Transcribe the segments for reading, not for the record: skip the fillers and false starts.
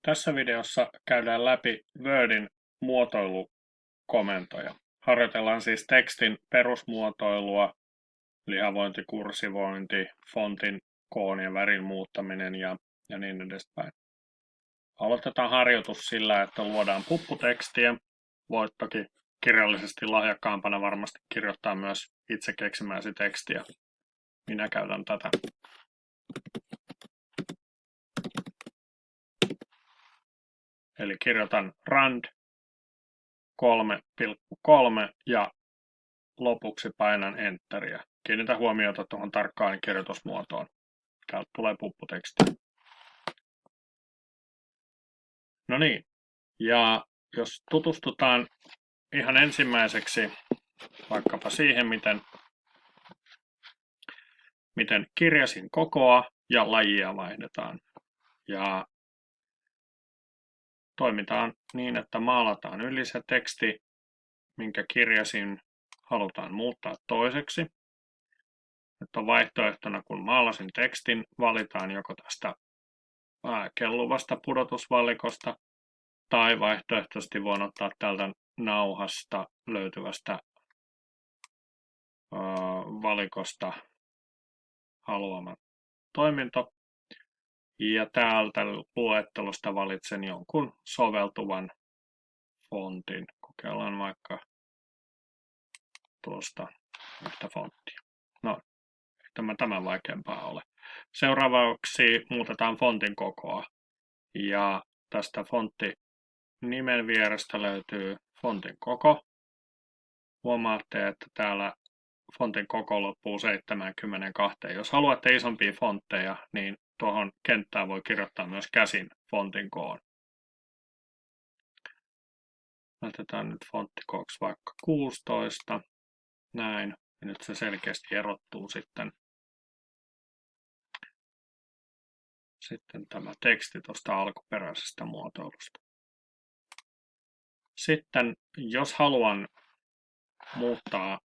Tässä videossa käydään läpi Wordin muotoilukomentoja. Harjoitellaan siis tekstin perusmuotoilua, lihavointi, kursivointi, fontin koon ja värin muuttaminen ja niin edespäin. Aloitetaan harjoitus sillä, että luodaan pupputekstiä. Voit toki kirjallisesti lahjakkaampana varmasti kirjoittaa myös itse keksimääsi tekstiä. Minä käytän tätä. Eli kirjoitan rand 3,3 ja lopuksi painan enteriä. Kiinnitä huomiota tuohon tarkkaan kirjoitusmuotoon. Täältä tulee pupputeksti. No niin, ja jos tutustutaan ihan ensimmäiseksi vaikkapa siihen, miten kirjasin kokoa ja lajia vaihdetaan. Ja toimitaan niin, että maalataan yli se teksti, minkä kirjasin halutaan muuttaa toiseksi. Nyt on vaihtoehtona, kun maalasin tekstin, valitaan joko tästä kelluvasta pudotusvalikosta tai vaihtoehtoisesti voin ottaa tältä nauhasta löytyvästä valikosta haluaman toiminto. Ja täältä luettelosta valitsen jonkun soveltuvan fontin. Kokeillaan vaikka tuosta yhtä fonttia. No, ei tämän vaikeampaa ole. Seuraavaksi muutetaan fontin kokoa. Ja tästä fonttinimen vierestä löytyy fontin koko. Huomaatte, että täällä fontin koko loppuu 72. Jos haluatte isompia fontteja, niin tuohon kenttään voi kirjoittaa myös käsin fontin koon. Laitetaan nyt fonttikooksi vaikka 16. Näin. Ja nyt se selkeästi erottuu sitten tämä teksti tuosta alkuperäisestä muotoilusta. Sitten jos haluan muuttaa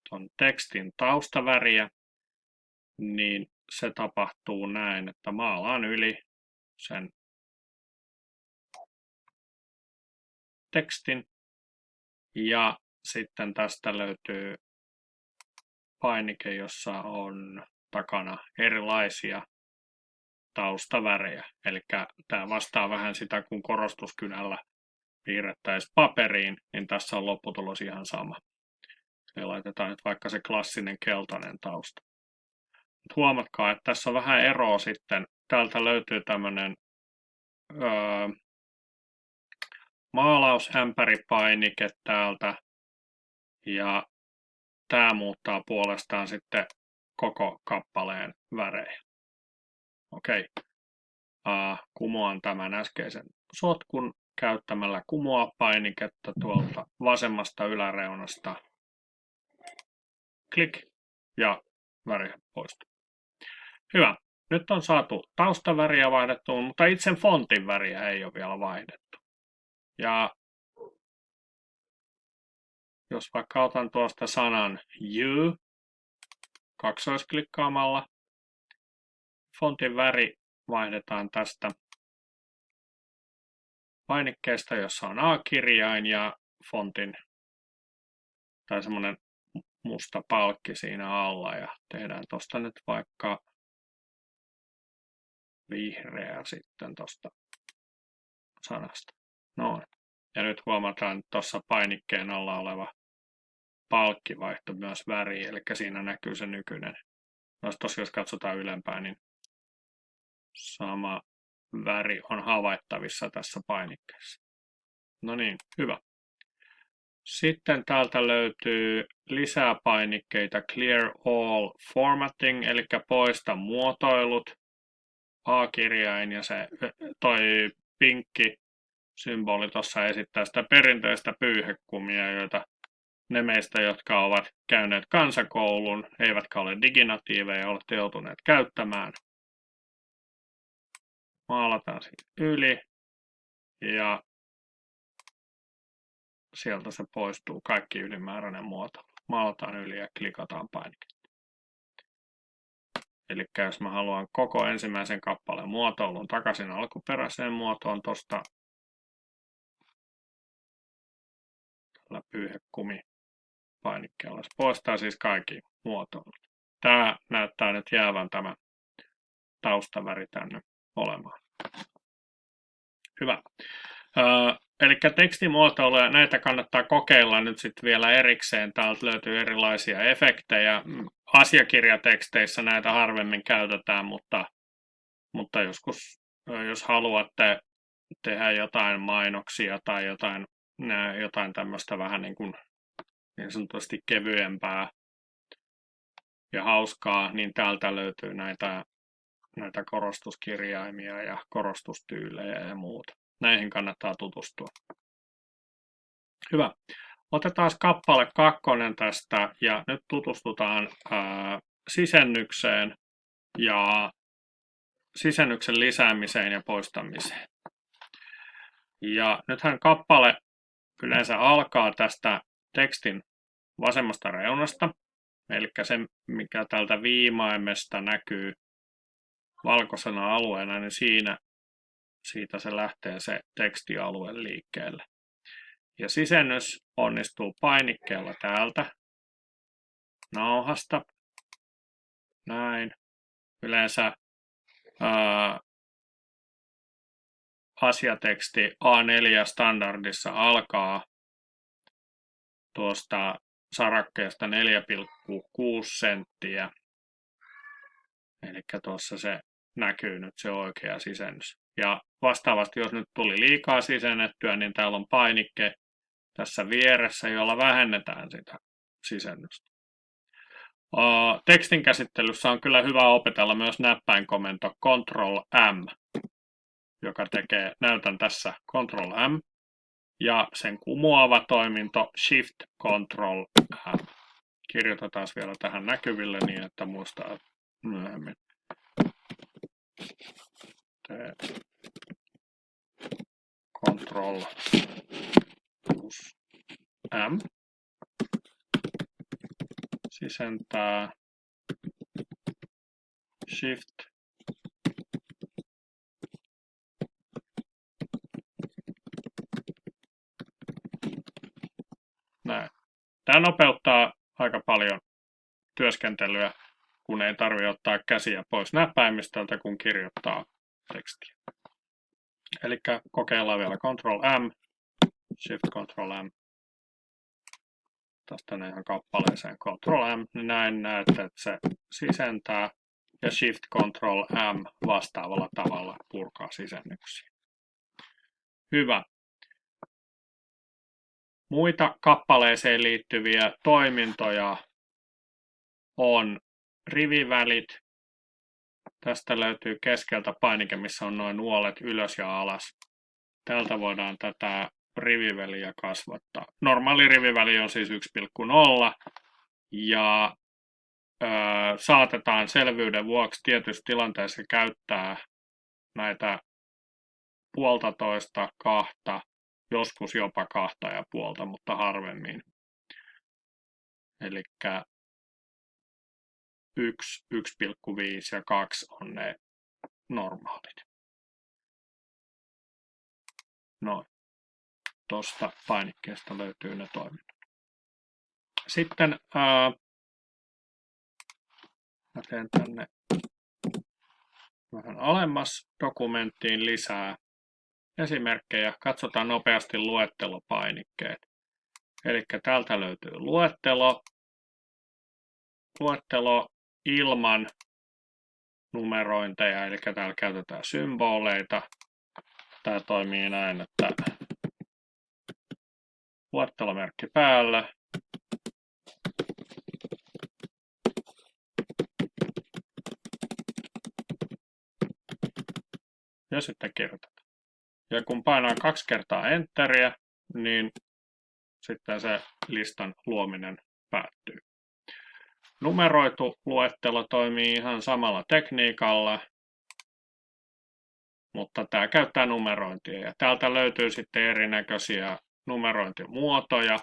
tuon tekstin taustaväriä, niin se tapahtuu näin, että maalaan yli sen tekstin ja sitten tästä löytyy painike, jossa on takana erilaisia taustavärejä. Eli tämä vastaa vähän sitä, kun korostuskynällä piirrettäisiin paperiin, niin tässä on lopputulos ihan sama. Eli laitetaan nyt vaikka se klassinen keltainen tausta. Nyt huomatkaa, että tässä on vähän eroa sitten. Täältä löytyy tämmöinen maalausämpäripainike täältä. Ja tämä muuttaa puolestaan sitten koko kappaleen värejä. Okei. Kumoan tämän äskeisen sotkun käyttämällä kumoa-painiketta tuolta vasemmasta yläreunasta. Klik ja väri poistuu. Hyvä. Nyt on saatu taustaväriä vaihdettua, mutta itse fontin väriä ei ole vielä vaihdettu. Ja jos vaikka otan tuosta sanan you kaksoisklikkaamalla, fontin väri vaihdetaan tästä painikkeesta, jossa on A-kirjain ja fontin tai semmoinen musta palkki siinä alla ja tehdään tuosta nyt vaikka vihreä sitten tuosta sanasta. Noin. Ja nyt huomataan, että tuossa painikkeen alla oleva palkki vaihtui myös väriin, eli siinä näkyy se nykyinen. Tuossa jos katsotaan ylempään, niin sama väri on havaittavissa tässä painikkeessa. No niin, hyvä. Sitten täältä löytyy lisää painikkeita Clear All Formatting, eli poista muotoilut, A-kirjain ja se toi pinkki symboli tuossa esittää sitä perinteistä pyyhekumia, joita ne meistä, jotka ovat käyneet kansakoulun, eivätkä ole diginatiiveja, olette joutuneet käyttämään. Maalataan siitä yli ja sieltä se poistuu kaikki ylimääräinen muoto. Maalataan yli ja klikataan painiketta. Eli jos mä haluan koko ensimmäisen kappaleen muotoilun takaisin alkuperäiseen muotoon tuosta tällä pyyhekumi-painikkeella, se poistaa siis kaikki muotoilut. Tämä näyttää nyt jäävän tämä taustaväri tänne olemaan. Hyvä. Eli tekstimuotoiluja, näitä kannattaa kokeilla nyt sitten vielä erikseen. Täältä löytyy erilaisia efektejä. Asiakirjateksteissä näitä harvemmin käytetään, mutta joskus, jos haluatte tehdä jotain mainoksia tai jotain tämmöistä vähän niin sanotusti kevyempää ja hauskaa, niin täältä löytyy näitä korostuskirjaimia ja korostustyylejä ja muuta. Näihin kannattaa tutustua. Hyvä. Otetaan kappale 2 tästä ja nyt tutustutaan sisennykseen ja sisennyksen lisäämiseen ja poistamiseen. Ja nythän kappale yleensä alkaa tästä tekstin vasemmasta reunasta, eli se mikä tältä viimaimesta näkyy valkoisena alueena, niin siitä se lähtee se tekstialue liikkeelle. Ja sisennys onnistuu painikkeella täältä nauhasta. Näin. Yleensä asiateksti A4 standardissa alkaa tuosta sarakkeesta 4,6 senttiä. Eli tuossa se näkyy nyt se oikea sisennys. Ja vastaavasti, jos nyt tuli liikaa sisennettyä, niin täällä on painikke tässä vieressä, jolla vähennetään sitä sisennystä. Tekstin käsittelyssä on kyllä hyvä opetella myös näppäinkomento Ctrl+M, joka tekee, näytän tässä Ctrl+M, ja sen kumoava toiminto Shift-Ctrl+M. Kirjoitetaan vielä tähän näkyville niin, että muistaa myöhemmin. Ctrl+M. Sisentää. Shift. Näin. Tämä nopeuttaa aika paljon työskentelyä, kun ei tarvitse ottaa käsiä pois näppäimistöltä, kun kirjoittaa tekstiä. Eli kokeillaan vielä Ctrl+M, Shift-Ctrl+M. Tästä ihan kappaleeseen Ctrl+M, niin näin näette, että se sisentää ja Shift-Ctrl+M vastaavalla tavalla purkaa sisennyksiä. Hyvä. Muita kappaleeseen liittyviä toimintoja on rivivälit. Tästä löytyy keskeltä painike, missä on noin nuolet ylös ja alas. Täältä voidaan tätä riviväliä kasvattaa. Normaali riviväli on siis 1,0 ja saatetaan selvyyden vuoksi tietyissä tilanteissa käyttää näitä 1,5, 2, joskus jopa 2,5, mutta harvemmin. Eli 1, 1,5 ja 2 on ne normaalit. Noin. Tuosta painikkeesta löytyy ne toiminnot. Sitten mä teen tänne vähän alemmas dokumenttiin lisää esimerkkejä. Katsotaan nopeasti luettelopainikkeet. Eli täältä löytyy luettelo ilman numerointeja, eli täällä käytetään symboleita. Tämä toimii näin, että luettelomerkki päällä. Ja sitten kirjoitetaan. Ja kun painaa 2 kertaa Enteriä, niin sitten se listan luominen päättyy. Numeroitu luettelo toimii ihan samalla tekniikalla, mutta tämä käyttää numerointia. Ja täältä löytyy sitten erinäköisiä numerointimuotoja.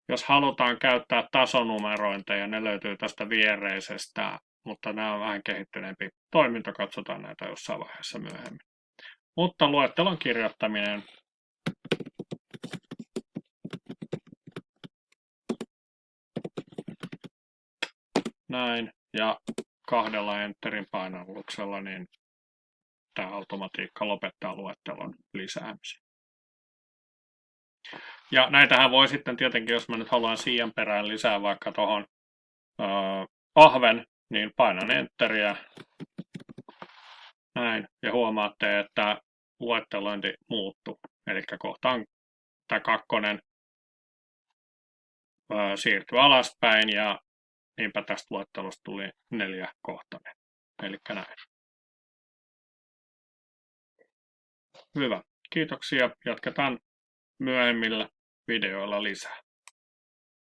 Jos halutaan käyttää tasonumerointeja, ne löytyy tästä viereisestä mutta nämä on vähän kehittyneempi toiminto, katsotaan näitä jossain vaiheessa myöhemmin. Mutta luettelon kirjoittaminen. Näin, ja 2 enterin painalluksella niin tämä automatiikka lopettaa luettelon lisäämisen. Ja näitähän voi sitten tietenkin, jos mä nyt haluan siian perään lisää vaikka tuohon ahven, niin painan enteriä. Näin, ja huomaatte, että luettelointi muuttuu. Eli kohtaan tämä 2 siirtyy alaspäin ja niinpä tästä luettelosta tuli 4-kohtainen. Eli näin. Hyvä. Kiitoksia. Jatketaan myöhemmillä videoilla lisää.